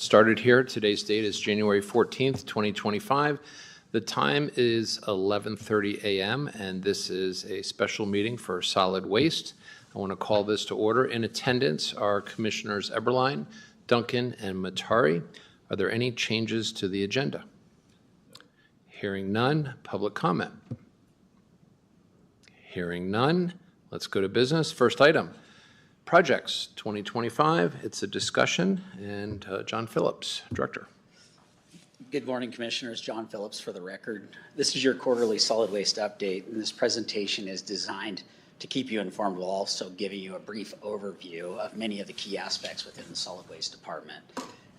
Started here. Today's date is January 14th, 2025. The time is 11:30 a.m. and this is a special meeting for solid waste. I want to call this to order. In attendance are Commissioners Eberline, Duncan, and Matari. Are there any changes to the agenda? Hearing none. Public comment. Hearing none. Let's go to business. First item. Projects 2025, it's a discussion, and John Phillips, Director. Good morning, Commissioners. John Phillips for the record. This is your quarterly solid waste update, and this presentation is designed to keep you informed while also giving you a brief overview of many of the key aspects within the solid waste department.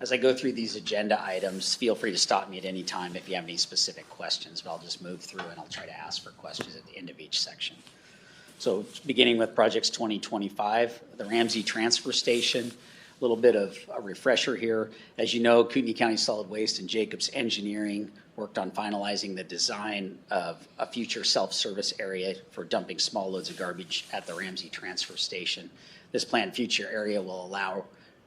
As I go through these agenda items, feel free to stop me at any time if you have any specific questions, but I'll just move through and I'll try to ask for questions at the end of each section. So beginning with projects 2025, the Ramsey Transfer Station, a little bit of a refresher here. As you know, Kootenai County Solid Waste and Jacobs Engineering worked on finalizing the design of a future self-service area for dumping small loads of garbage at the Ramsey Transfer Station. This planned future area will allow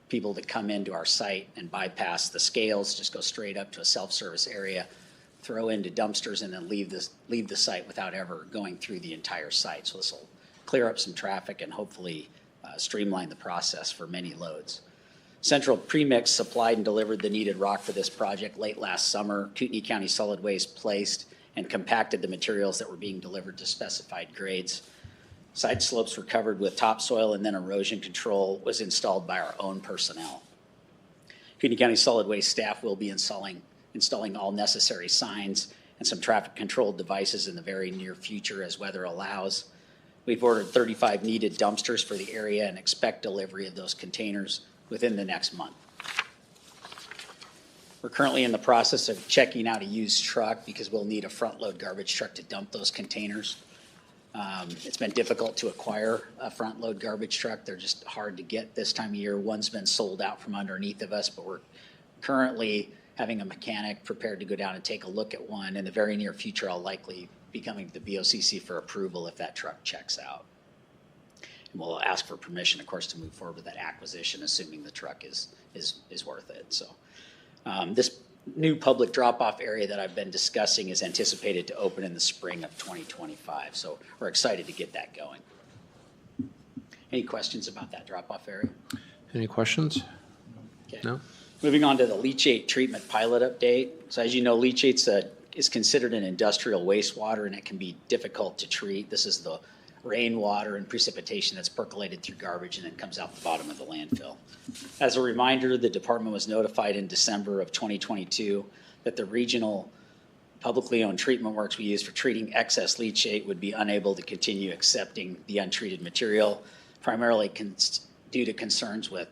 people to come into our site and bypass the scales, just go straight up to a self-service area, throw into dumpsters, and then leave the site without ever going through the entire site. So this will clear up some traffic and hopefully streamline the process for many loads. Central Premix supplied and delivered the needed rock for this project late last summer. Kootenai County Solid Waste placed and compacted the materials that were being delivered to specified grades. Side slopes were covered with topsoil, and then erosion control was installed by our own personnel. Kootenai County Solid Waste staff will be installing all necessary signs and some traffic control devices in the very near future as weather allows. We've ordered 35 needed dumpsters for the area and expect delivery of those containers within the next month. We're currently in the process of checking out a used truck because we'll need a front load garbage truck to dump those containers. It's been difficult to acquire a front load garbage truck. They're just hard to get this time of year. One's been sold out from underneath of us, but we're currently having a mechanic prepared to go down and take a look at one. In the very near future, I'll likely be coming to the BOCC for approval if that truck checks out. And we'll ask for permission, of course, to move forward with that acquisition, assuming the truck is worth it. So this new public drop-off area that I've been discussing is anticipated to open in the spring of 2025. So we're excited to get that going. Any questions about that drop-off area? Any questions? Okay. No? Moving on to the leachate treatment pilot update. So as you know, leachate is considered an industrial wastewater, and it can be difficult to treat. This is the rainwater and precipitation that's percolated through garbage and then comes out the bottom of the landfill. As a reminder, the department was notified in December of 2022 that the regional publicly owned treatment works we use for treating excess leachate would be unable to continue accepting the untreated material, primarily due to concerns with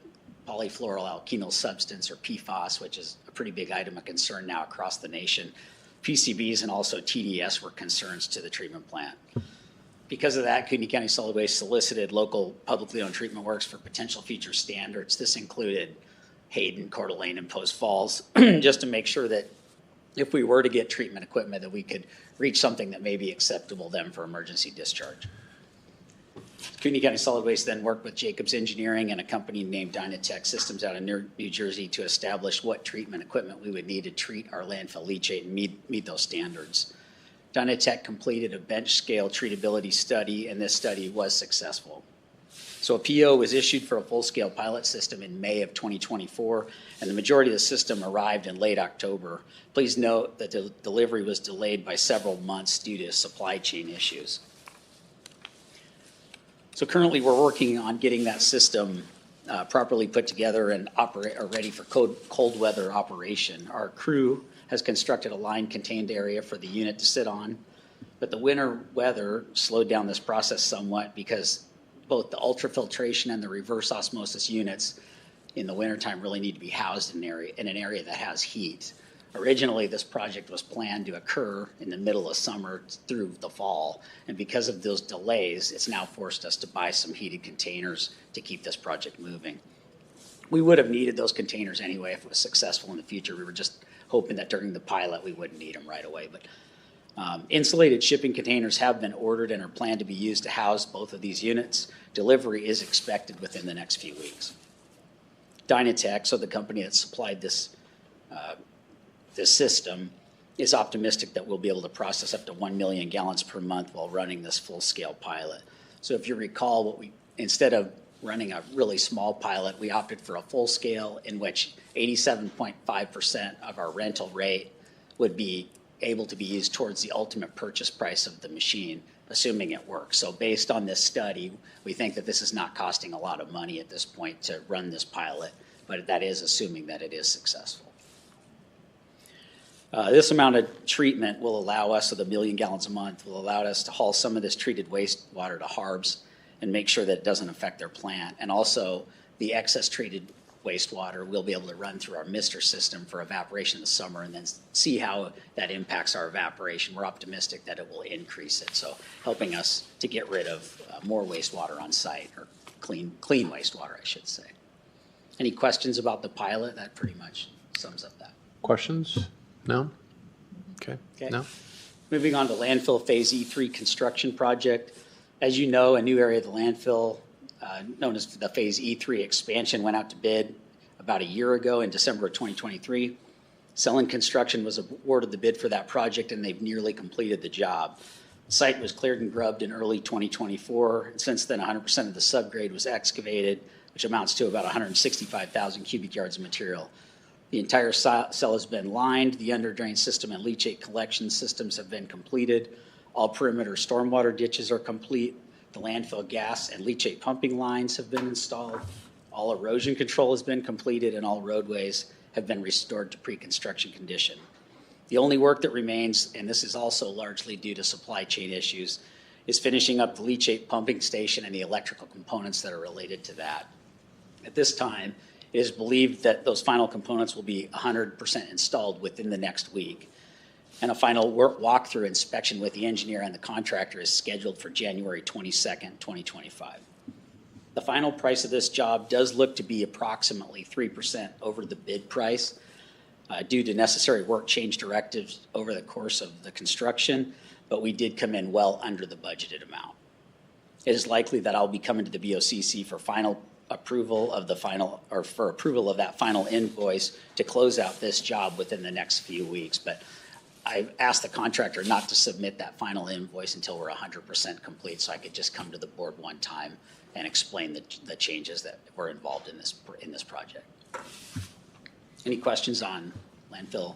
polyfluoroalkyl substance, or PFAS, which is a pretty big item of concern now across the nation. PCBs and also TDS were concerns to the treatment plant. Because of that, Kootenai County Solid Waste solicited local publicly owned treatment works for potential future standards. This included Hayden, Coeur d'Alene, and Post Falls, just to make sure that if we were to get treatment equipment, that we could reach something that may be acceptable then for emergency discharge. Kootenai County Solid Waste then worked with Jacobs Engineering and a company named Dynatech Systems out of New Jersey to establish what treatment equipment we would need to treat our landfill leachate and meet those standards. Dynatech completed a bench scale treatability study, and this study was successful. So a PO was issued for a full-scale pilot system in May of 2024, and the majority of the system arrived in late October. Please note that the delivery was delayed by several months due to supply chain issues. So currently we're working on getting that system properly put together and ready for cold weather operation. Our crew has constructed a line contained area for the unit to sit on, but the winter weather slowed down this process somewhat because both the ultrafiltration and the reverse osmosis units in the wintertime really need to be housed in an area that has heat. Originally, this project was planned to occur in the middle of summer through the fall, and because of those delays, it's now forced us to buy some heated containers to keep this project moving. We would have needed those containers anyway if it was successful in the future. We were just hoping that during the pilot we wouldn't need them right away. But insulated shipping containers have been ordered and are planned to be used to house both of these units. Delivery is expected within the next few weeks. Dynatech, so the company that supplied this system, is optimistic that we'll be able to process up to 1 million gallons per month while running this full-scale pilot. So if you recall, instead of running a really small pilot, we opted for a full-scale in which 87.5% of our rental rate would be able to be used towards the ultimate purchase price of the machine, assuming it works. So based on this study, we think that this is not costing a lot of money at this point to run this pilot, but that is assuming that it is successful. This amount of treatment will allow us, so the 1 million gallons a month, will allow us to haul some of this treated wastewater to Harbs and make sure that it doesn't affect their plant. And also, the excess treated wastewater we'll be able to run through our mister system for evaporation in the summer and then see how that impacts our evaporation. We're optimistic that it will increase it, so helping us to get rid of more wastewater on site, or clean wastewater, I should say. Any questions about the pilot? That pretty much sums up that. Questions? No? Okay. No? Moving on to landfill phase E3 construction project. As you know, a new area of the landfill, known as the phase E3 expansion, went out to bid about a year ago in December of 2023. Selling Construction was awarded the bid for that project, and they've nearly completed the job. The site was cleared and grubbed in early 2024. And since then, 100% of the subgrade was excavated, which amounts to about 165,000 cubic yards of material. The entire cell has been lined. The underdrain system and leachate collection systems have been completed. All perimeter stormwater ditches are complete. The landfill gas and leachate pumping lines have been installed. All erosion control has been completed, and all roadways have been restored to pre-construction condition. The only work that remains, and this is also largely due to supply chain issues, is finishing up the leachate pumping station and the electrical components that are related to that. At this time, it is believed that those final components will be 100% installed within the next week. And a final walkthrough inspection with the engineer and the contractor is scheduled for January 22nd, 2025. The final price of this job does look to be approximately 3% over the bid price due to necessary work change directives over the course of the construction, but we did come in well under the budgeted amount. It is likely that I'll be coming to the BOCC for final approval of that final invoice to close out this job within the next few weeks. But I've asked the contractor not to submit that final invoice until we're 100% complete, so I could just come to the board one time and explain the changes that were involved in this project. Any questions on landfill?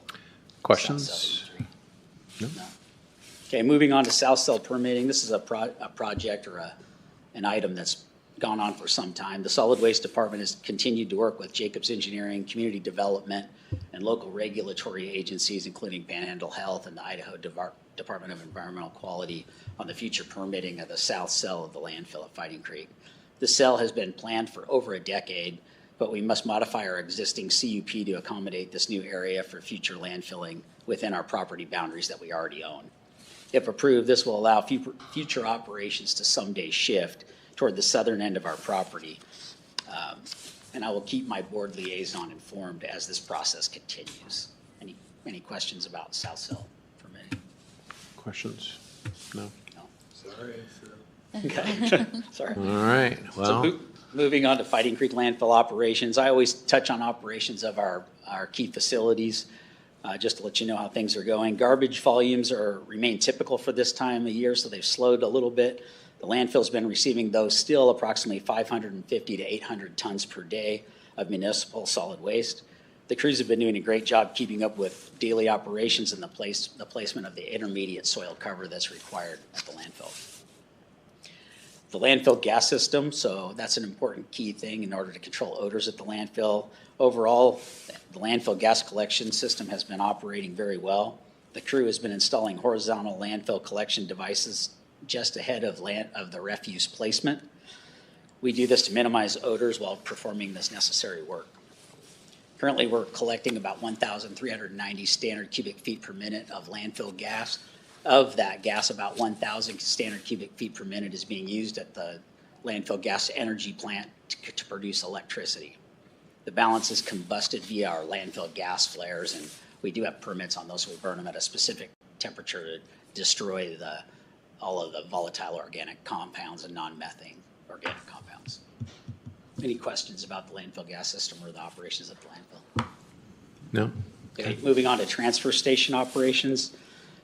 Questions? No. Okay, moving on to South Cell permitting. This is a project or an item that's gone on for some time. The Solid Waste Department has continued to work with Jacobs Engineering, Community Development, and local regulatory agencies, including Panhandle Health and the Idaho Department of Environmental Quality, on the future permitting of the south cell of the landfill at Fighting Creek. The cell has been planned for over a decade, but we must modify our existing CUP to accommodate this new area for future landfilling within our property boundaries that we already own. If approved, this will allow future operations to someday shift toward the southern end of our property. And I will keep my board liaison informed as this process continues. Any questions about South Cell permitting? Questions? No? No. Sorry. Okay, sorry. All right, well. So moving on to Fighting Creek landfill operations. I always touch on operations of our key facilities, just to let you know how things are going. Garbage volumes remain typical for this time of year, so they've slowed a little bit. The landfill's been receiving, though, still approximately 550 to 800 tons per day of municipal solid waste. The crews have been doing a great job keeping up with daily operations and the placement of the intermediate soil cover that's required at the landfill. The landfill gas system, so that's an important key thing in order to control odors at the landfill. Overall, the landfill gas collection system has been operating very well. The crew has been installing horizontal landfill collection devices just ahead of the refuse placement. We do this to minimize odors while performing this necessary work. Currently, we're collecting about 1,390 standard cubic feet per minute of landfill gas. Of that gas, about 1,000 standard cubic feet per minute is being used at the landfill gas energy plant to produce electricity. The balance is combusted via our landfill gas flares, and we do have permits on those, so we burn them at a specific temperature to destroy all of the volatile organic compounds and non-methane organic compounds. Any questions about the landfill gas system or the operations of the landfill? No? Okay, moving on to transfer station operations.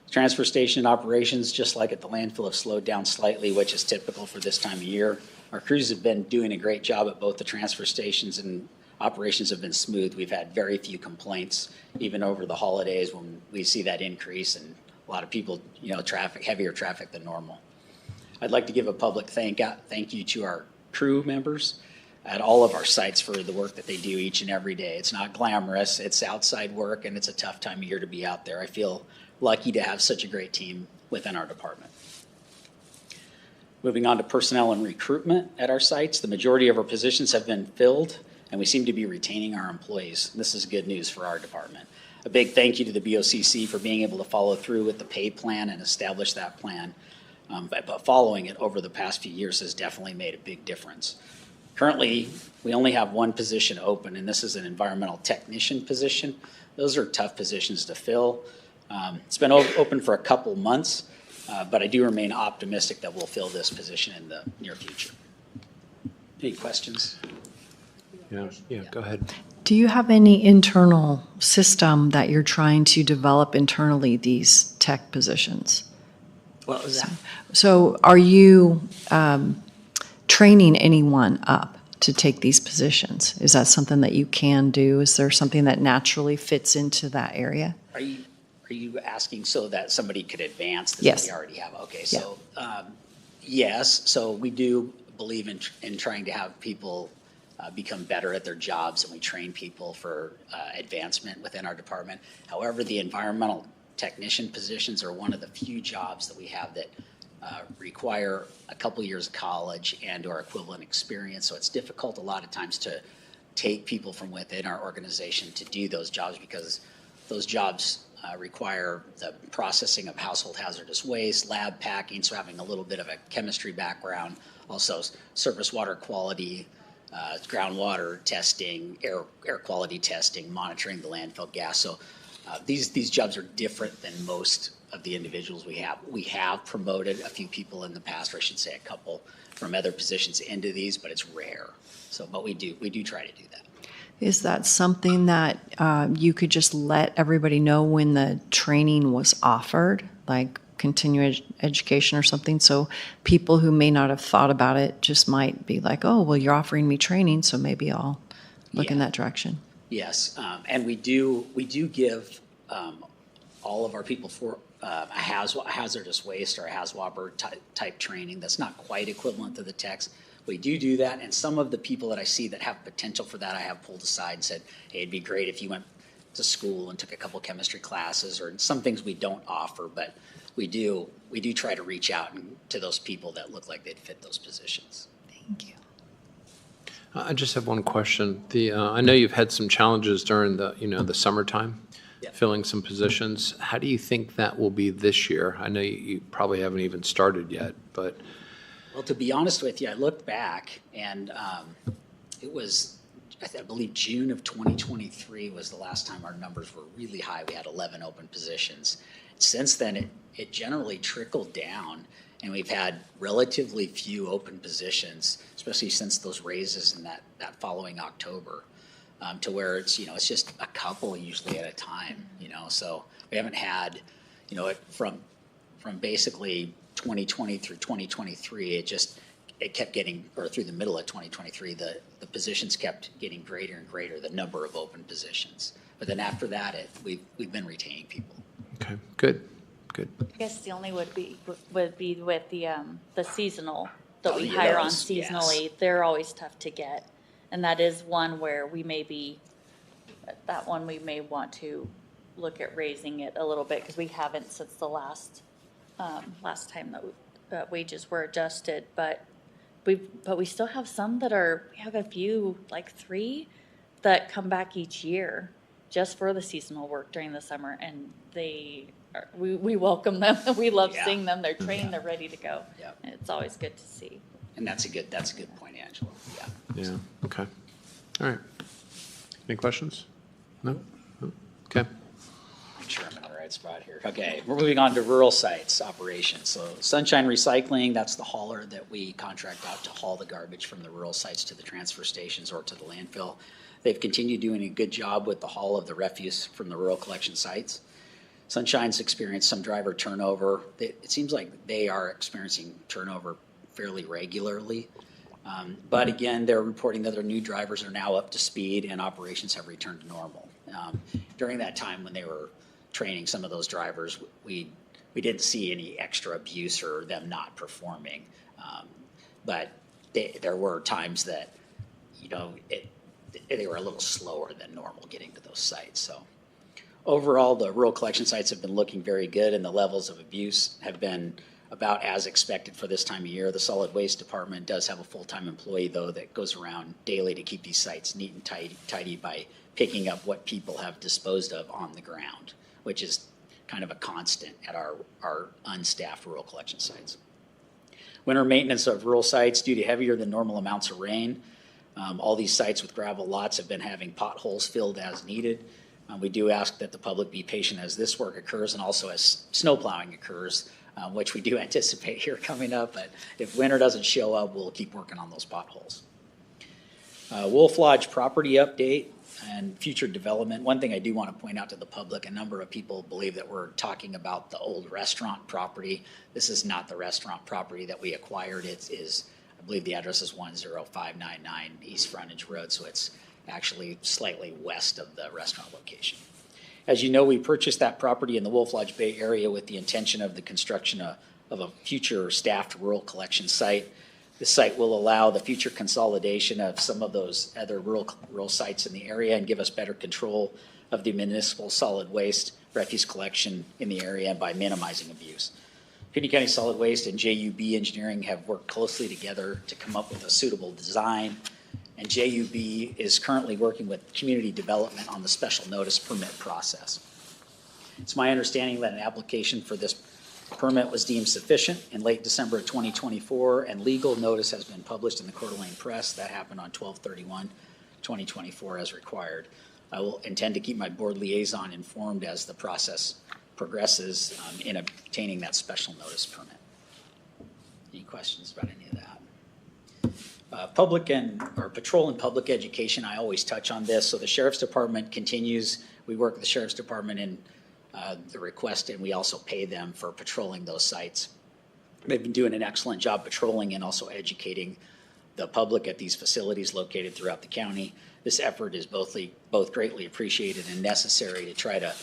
Transfer station operations, just like at the landfill, have slowed down slightly, which is typical for this time of year. Our crews have been doing a great job at both the transfer stations, and operations have been smooth. We've had very few complaints, even over the holidays when we see that increase and a lot of people, heavier traffic than normal. I'd like to give a public thank you to our crew members at all of our sites for the work that they do each and every day. It's not glamorous, it's outside work, and it's a tough time of year to be out there. I feel lucky to have such a great team within our department. Moving on to personnel and recruitment at our sites, the majority of our positions have been filled, and we seem to be retaining our employees. This is good news for our department. A big thank you to the BOCC for being able to follow through with the pay plan and establish that plan. But following it over the past few years has definitely made a big difference. Currently, we only have one position open, and this is an environmental technician position. Those are tough positions to fill. It's been open for a couple months, but I do remain optimistic that we'll fill this position in the near future. Any questions? Yeah, go ahead. Do you have any internal system that you're trying to develop internally, these tech positions? What was that? So are you training anyone up to take these positions? Is that something that you can do? Is there something that naturally fits into that area? Are you asking so that somebody could advance this Yes. we already have? Okay, so yes. So we do believe in trying to have people become better at their jobs, and we train people for advancement within our department. However, the environmental technician positions are one of the few jobs that we have that require a couple years of college and or equivalent experience. So it's difficult a lot of times to take people from within our organization to do those jobs, because those jobs require the processing of household hazardous waste, lab packing, so having a little bit of a chemistry background, also surface water quality, groundwater testing, air quality testing, monitoring the landfill gas. So these jobs are different than most of the individuals we have. We have promoted a few people in the past, or I should say a couple, from other positions into these, but it's rare. So, but we do try to do that. Is that something that you could just let everybody know when the training was offered, like continuing education or something? So people who may not have thought about it just might be like, oh, well, you're offering me training, so maybe I'll look in that direction. Yes, and we do give all of our people for a hazardous waste or a HAZWOPER type training that's not quite equivalent to the techs. We do that, and some of the people that I see that have potential for that, I have pulled aside and said, hey, it'd be great if you went to school and took a couple chemistry classes, or some things we don't offer, but we do try to reach out to those people that look like they'd fit those positions. Thank you. I just have one question. I know you've had some challenges during the summertime, filling some positions. How do you think that will be this year? I know you probably haven't even started yet, but. Well, to be honest with you, I looked back, and it was, I believe, June of 2023 was the last time our numbers were really high. We had 11 open positions. Since then, it generally trickled down, and we've had relatively few open positions, especially since those raises in that following October, to where it's just a couple usually at a time. So we haven't had, from basically 2020 through 2023, it kept getting, or through the middle of 2023, the positions kept getting greater and greater, the number of open positions. But then after that, we've been retaining people. Okay, good. I guess the only would be with the seasonal that we yeah, hire on those, seasonally. yes. They're always tough to get, and that is one where we may want to look at raising it a little bit, because we haven't since the last time that wages were adjusted. But we still have some we have a few, like 3, that come back each year just for the seasonal work during the summer, and we welcome them. We love seeing them. They're trained. They're ready to go. Yeah. And it's always good to see. And that's a good point, Angela. Yeah. Yeah, okay. All right. Any questions? No? Okay. Make sure I'm in the right right spot here. Okay, we're moving on to rural sites operations. So Sunshine Recycling, that's the hauler that we contract out to haul the garbage from the rural sites to the transfer stations or to the landfill. They've continued doing a good job with the haul of the refuse from the rural collection sites. Sunshine's experienced some driver turnover. It seems like they are experiencing turnover fairly regularly. But again, they're reporting that their new drivers are now up to speed and operations have returned to normal. During that time when they were training some of those drivers, we didn't see any extra abuse or them not performing. But there were times that, they were a little slower than normal getting to those sites. So overall, the rural collection sites have been looking very good, and the levels of abuse have been about as expected for this time of year. The solid waste department does have a full-time employee, though, that goes around daily to keep these sites neat and tidy by picking up what people have disposed of on the ground, which is kind of a constant at our unstaffed rural collection sites. Winter maintenance of rural sites due to heavier than normal amounts of rain. All these sites with gravel lots have been having potholes filled as needed. We do ask that the public be patient as this work occurs and also as snow plowing occurs, which we do anticipate here coming up. But if winter doesn't show up, we'll keep working on those potholes. Wolf Lodge property update and future development. One thing I do want to point out to the public, a number of people believe that we're talking about the old restaurant property. This is not the restaurant property that we acquired. It is, I believe the address is 10599 East Frontage Road, so it's actually slightly west of the restaurant location. As you know, we purchased that property in the Wolf Lodge Bay area with the intention of the construction of a future staffed rural collection site. The site will allow the future consolidation of some of those other rural sites in the area and give us better control of the municipal solid waste refuse collection in the area by minimizing abuse. Kootenai County Solid Waste and JUB Engineering have worked closely together to come up with a suitable design, and JUB is currently working with community development on the special notice permit process. It's my understanding that an application for this permit was deemed sufficient in late December of 2024, and legal notice has been published in the Coeur d'Alene Press. That happened on 12/31/2024 as required. I will intend to keep my board liaison informed as the process progresses in obtaining that special notice permit. Any questions about any of that? Patrol and public education, I always touch on this. So the Sheriff's Department continues. We work with the Sheriff's Department in the request, and we also pay them for patrolling those sites. They've been doing an excellent job patrolling and also educating the public at these facilities located throughout the county. This effort is both greatly appreciated and necessary to try to,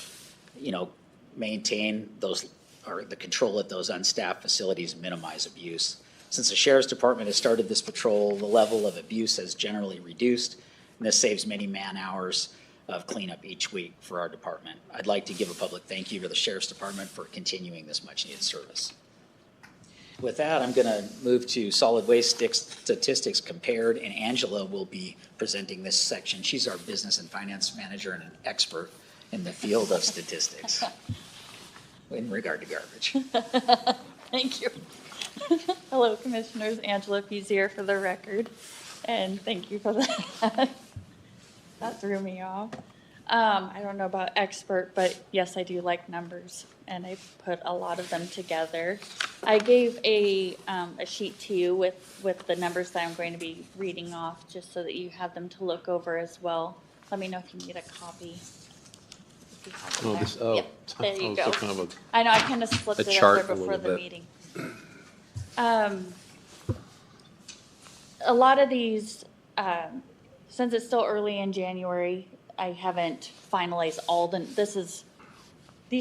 maintain the control at those unstaffed facilities and minimize abuse. Since the Sheriff's Department has started this patrol, the level of abuse has generally reduced, and this saves many man-hours of cleanup each week for our department. I'd like to give a public thank you to the Sheriff's Department for continuing this much-needed service. With that, I'm going to move to solid waste statistics compared, and Angela will be presenting this section. She's our business and finance manager and an expert in the field of statistics in regard to garbage. Thank you. Hello, Commissioners. Angela Feazier for the record, and thank you for that. That threw me off. I don't know about expert, but yes, I do like numbers, and I put a lot of them together. I gave a sheet to you with the numbers that I'm going to be reading off, just so that you have them to look over as well. Let me know if you need a copy. Yep, there you go. I know, I kind of slipped it up there before the meeting. A lot of these, since it's still early in January, I haven't finalized all these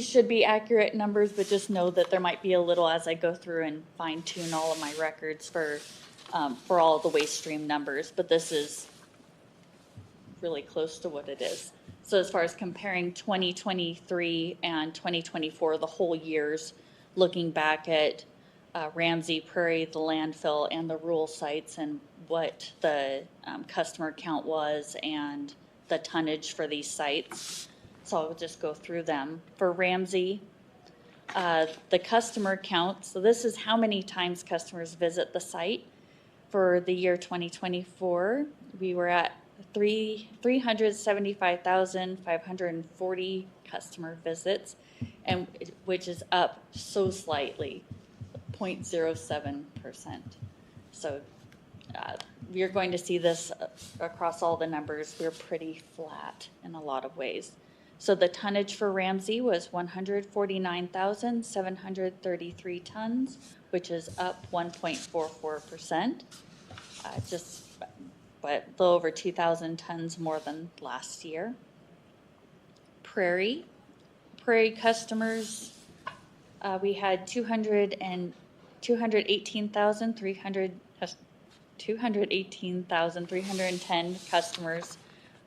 should be accurate numbers, but just know that there might be a little as I go through and fine tune all of my records for all of the waste stream numbers, but this is really close to what it is. So as far as comparing 2023 and 2024, the whole years, looking back at Ramsey, Prairie, the landfill, and the rural sites, and what the customer count was and the tonnage for these sites. So I'll just go through them. For Ramsey, the customer count, so this is how many times customers visit the site. For the year 2024, we were at 375,540 customer visits, and which is up so slightly, 0.07%. So you're going to see this across all the numbers. We're pretty flat in a lot of ways. So the tonnage for Ramsey was 149,733 tons, which is up 1.44%. But a little over 2,000 tons more than last year. Prairie customers, we had 218,310 customers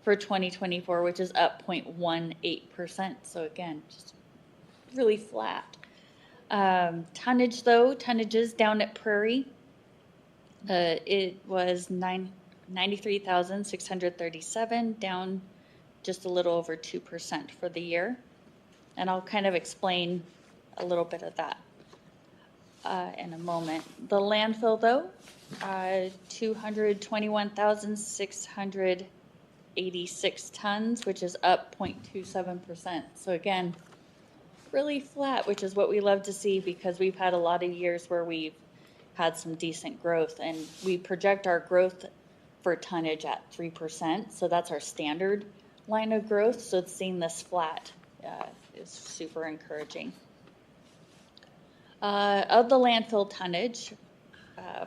for 2024, which is up 0.18%. So again, just really flat. Tonnage is down at Prairie. It was 93,637, down just a little over 2% for the year. And I'll kind of explain a little bit of that in a moment. The landfill, though, 221,686 tons, which is up 0.27%. So again, really flat, which is what we love to see because we've had a lot of years where we've had some decent growth, and we project our growth for tonnage at 3%. So that's our standard line of growth. So seeing this flat is super encouraging. Of the landfill tonnage,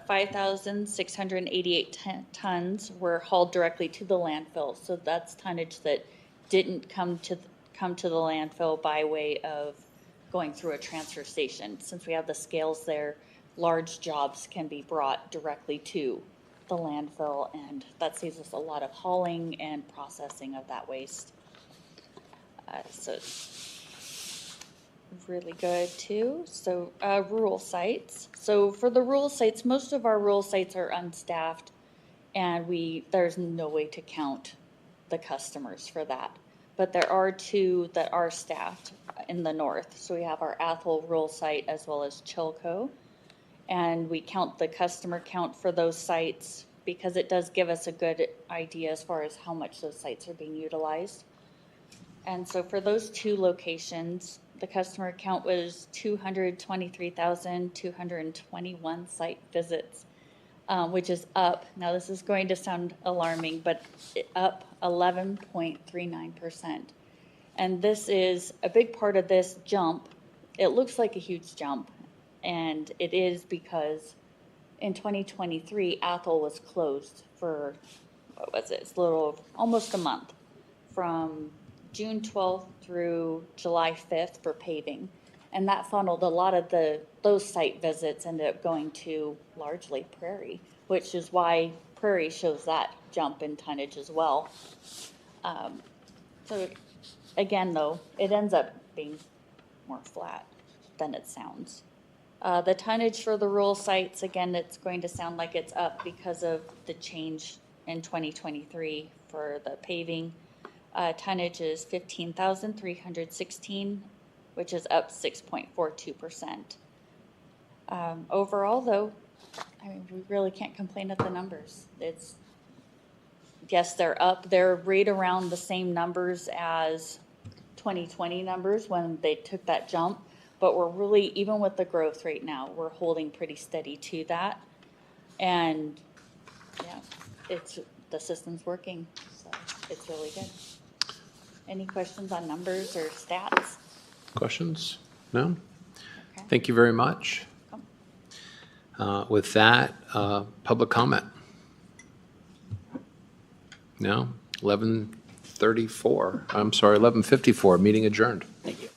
5,688 tons were hauled directly to the landfill. So that's tonnage that didn't come to the landfill by way of going through a transfer station. Since we have the scales there, large jobs can be brought directly to the landfill, and that saves us a lot of hauling and processing of that waste. So it's really good too. So rural sites. So for the rural sites, most of our rural sites are unstaffed, and there's no way to count the customers for that. But there are two that are staffed in the north. So we have our Athol rural site as well as Chilco. And we count the customer count for those sites because it does give us a good idea as far as how much those sites are being utilized. And so for those two locations, the customer count was 223,221 site visits, which is up. Now this is going to sound alarming, but up 11.39%. And this is a big part of this jump. It looks like a huge jump. And it is because in 2023, Athol was closed for, what was it? It's a little, almost a month, from June 12th through July 5th for paving. And that funneled a lot of those site visits ended up going to largely Prairie, which is why Prairie shows that jump in tonnage as well. So again, though, it ends up being more flat than it sounds. The tonnage for the rural sites, again, it's going to sound like it's up because of the change in 2023 for the paving. Tonnage is 15,316, which is up 6.42%. Overall, though, I mean, we really can't complain at the numbers. Yes, they're up. They're right around the same numbers as 2020 numbers when they took that jump. But we're really, even with the growth right now, we're holding pretty steady to that. And yeah, the system's working, so it's really good. Any questions on numbers or stats? Questions? No? Okay. Thank you very much. With that, public comment? No? 11:54. I'm sorry, 11:54. Meeting adjourned. Thank you.